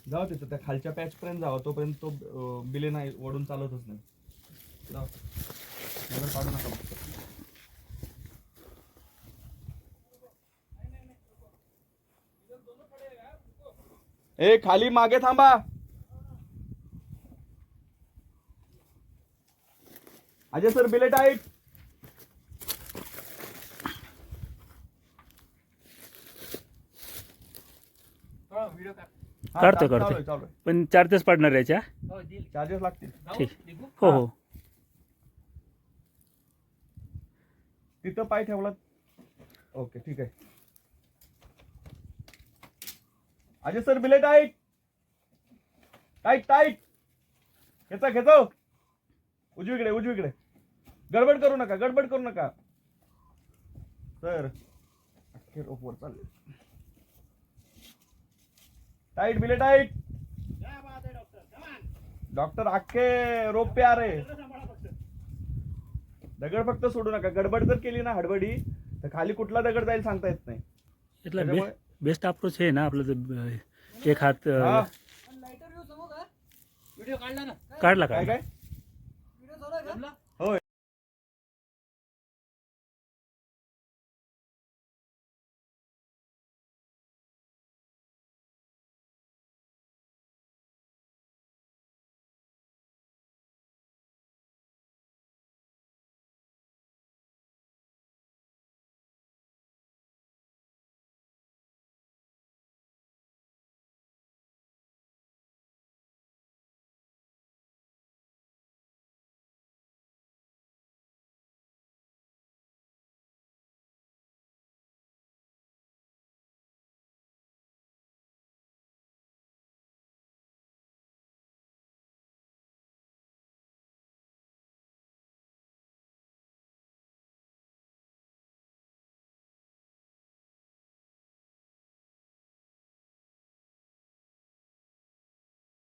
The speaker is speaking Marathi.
जाऊ तिथं त्या खालच्या पॅच पर्यंत जावा, तोपर्यंत तो बिले नाही ओढून चालतच नाही. जाऊ नगर काढू नका. ए खाली मागे थांबा. अजय सर बिले टाईट. काढतो पण चार्जेस पडणार याच्या. चार्जेस लागतील. ठीक हो हो. तिथं पाय ठेवला. ओके ठीक आहे. अजय सर बिले टाईट टाईट टाईट. खेचा खेचो. उजवीकडे उजवीकडे. गडबड करू नका, गडबड करू नका सर. अखेर ओपवर चालले. टाइट बिले टाइट. डॉक्टर अख्खे रोप पे आ रहे. दगड फक्त सोडू नका. गडबड जर केली ना हडबडी तर खाली कुठला दगड जाईल सांगता येत नाही. इथला बेस्ट अप्रोच आहे ना आपलं. एक हात व्हिडिओ काढला ना. काढला काय काय काय